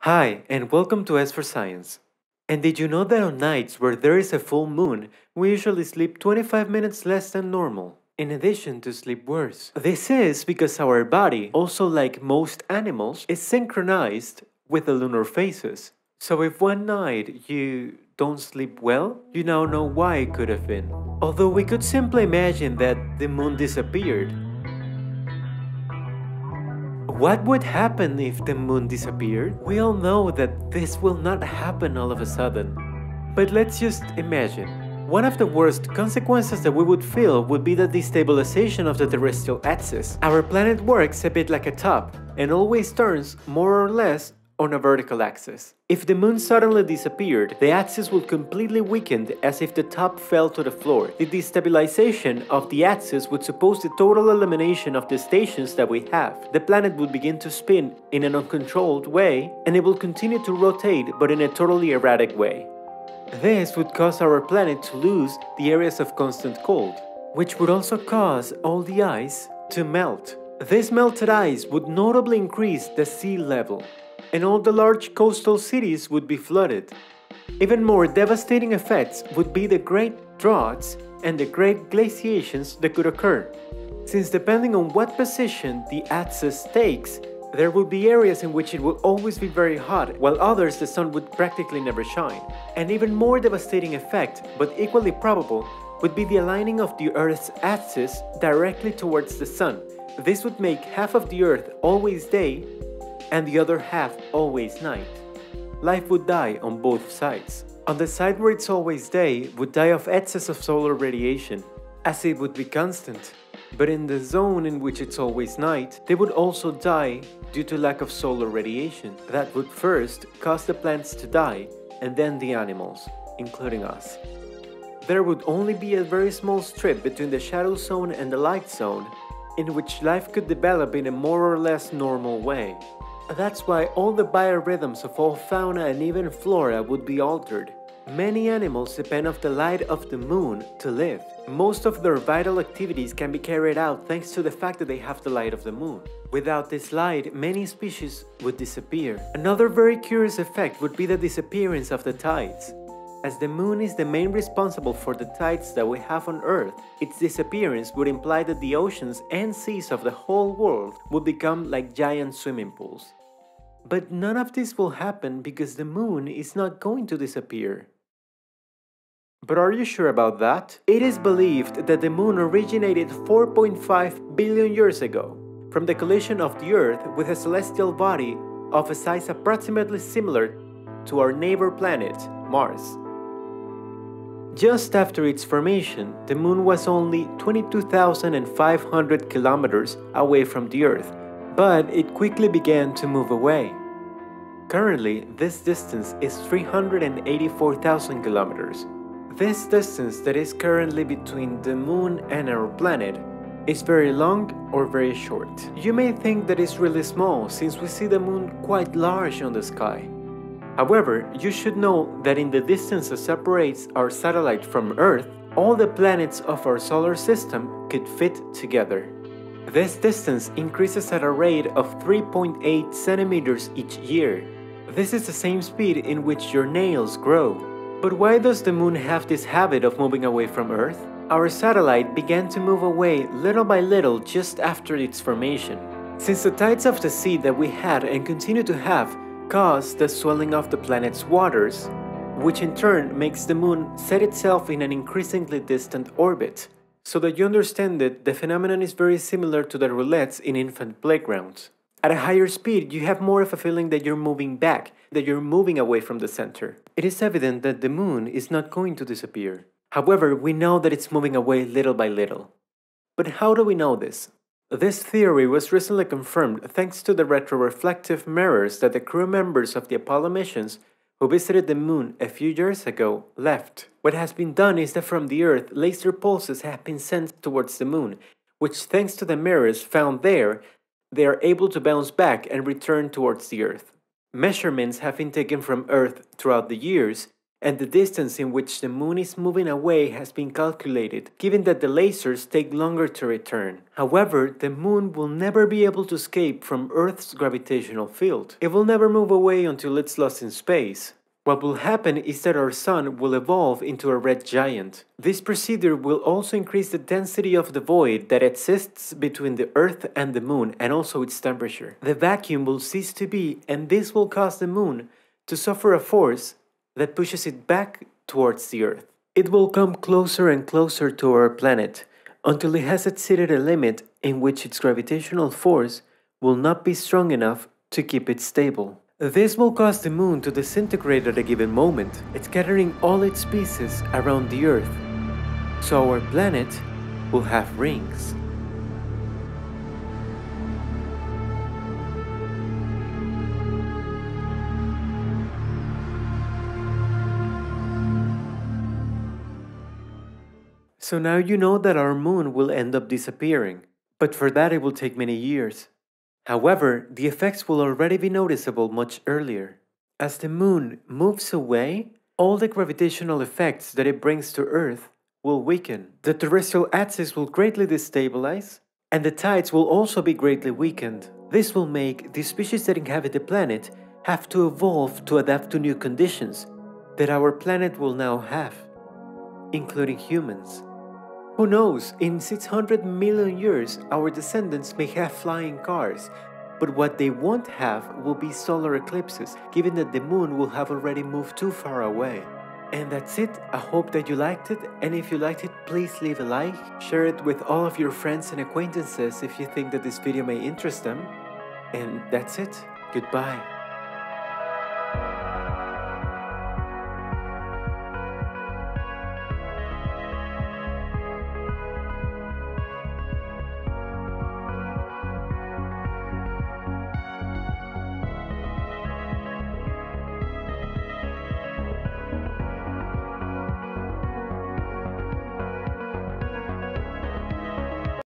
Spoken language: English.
Hi, and welcome to S for Science. And did you know that on nights where there is a full moon, we usually sleep 25 minutes less than normal, in addition to sleep worse? This is because our body, also like most animals, is synchronized with the lunar phases. So if one night you don't sleep well, you now know why it could have been. Although we could simply imagine that the moon disappeared. What would happen if the moon disappeared? We all know that this will not happen all of a sudden. But let's just imagine. One of the worst consequences that we would feel would be the destabilization of the terrestrial axis. Our planet works a bit like a top and always turns more or less on a vertical axis. If the moon suddenly disappeared, the axis would completely weaken as if the top fell to the floor. The destabilization of the axis would suppose the total elimination of the stations that we have. The planet would begin to spin in an uncontrolled way, and it will continue to rotate but in a totally erratic way. This would cause our planet to lose the areas of constant cold, which would also cause all the ice to melt. This melted ice would notably increase the sea level, and all the large coastal cities would be flooded. Even more devastating effects would be the great droughts and the great glaciations that could occur, since depending on what position the axis takes, there will be areas in which it will always be very hot, while others the sun would practically never shine. An even more devastating effect, but equally probable, would be the aligning of the Earth's axis directly towards the sun. This would make half of the Earth always day and the other half always night. Life would die on both sides. On the side where it's always day would die of excess of solar radiation, as it would be constant. But in the zone in which it's always night, they would also die due to lack of solar radiation. That would first cause the plants to die, and then the animals, including us. There would only be a very small strip between the shadow zone and the light zone, in which life could develop in a more or less normal way. That's why all the biorhythms of all fauna and even flora would be altered. Many animals depend on the light of the moon to live. Most of their vital activities can be carried out thanks to the fact that they have the light of the moon. Without this light, many species would disappear. Another very curious effect would be the disappearance of the tides. As the moon is the main responsible for the tides that we have on Earth, its disappearance would imply that the oceans and seas of the whole world would become like giant swimming pools. But none of this will happen because the moon is not going to disappear. But are you sure about that? It is believed that the moon originated 4.5 billion years ago, from the collision of the Earth with a celestial body of a size approximately similar to our neighbor planet, Mars. Just after its formation, the moon was only 22,500 kilometers away from the Earth, but it quickly began to move away. Currently, this distance is 384,000 kilometers. This distance that is currently between the moon and our planet is very long or very short. You may think that it's really small since we see the moon quite large on the sky. However, you should know that in the distance that separates our satellite from Earth, all the planets of our solar system could fit together. This distance increases at a rate of 3.8 centimeters each year. This is the same speed in which your nails grow. But why does the moon have this habit of moving away from Earth? Our satellite began to move away little by little just after its formation. Since the tides of the sea that we had and continue to have caused the swelling of the planet's waters, which in turn makes the moon set itself in an increasingly distant orbit. So that you understand it, the phenomenon is very similar to the roulettes in infant playgrounds. At a higher speed, you have more of a feeling that you're moving back, that you're moving away from the center. It is evident that the moon is not going to disappear. However, we know that it's moving away little by little. But how do we know this? This theory was recently confirmed thanks to the retroreflective mirrors that the crew members of the Apollo missions who visited the moon a few years ago left. What has been done is that from the Earth, laser pulses have been sent towards the moon, which thanks to the mirrors found there, they are able to bounce back and return towards the Earth. Measurements have been taken from Earth throughout the years, and the distance in which the moon is moving away has been calculated, given that the lasers take longer to return. However, the moon will never be able to escape from Earth's gravitational field. It will never move away until it's lost in space. What will happen is that our sun will evolve into a red giant. This procedure will also increase the density of the void that exists between the Earth and the moon, and also its temperature. The vacuum will cease to be, and this will cause the moon to suffer a force that pushes it back towards the Earth. It will come closer and closer to our planet until it has exceeded a limit in which its gravitational force will not be strong enough to keep it stable. This will cause the moon to disintegrate at a given moment, scattering all its pieces around the Earth, so our planet will have rings. So now you know that our moon will end up disappearing, but for that it will take many years. However, the effects will already be noticeable much earlier. As the moon moves away, all the gravitational effects that it brings to Earth will weaken. The terrestrial axis will greatly destabilize, and the tides will also be greatly weakened. This will make the species that inhabit the planet have to evolve to adapt to new conditions that our planet will now have, including humans. Who knows, in 600 million years, our descendants may have flying cars, but what they won't have will be solar eclipses, given that the moon will have already moved too far away. And that's it. I hope that you liked it, and if you liked it, please leave a like, share it with all of your friends and acquaintances if you think that this video may interest them. And that's it. Goodbye.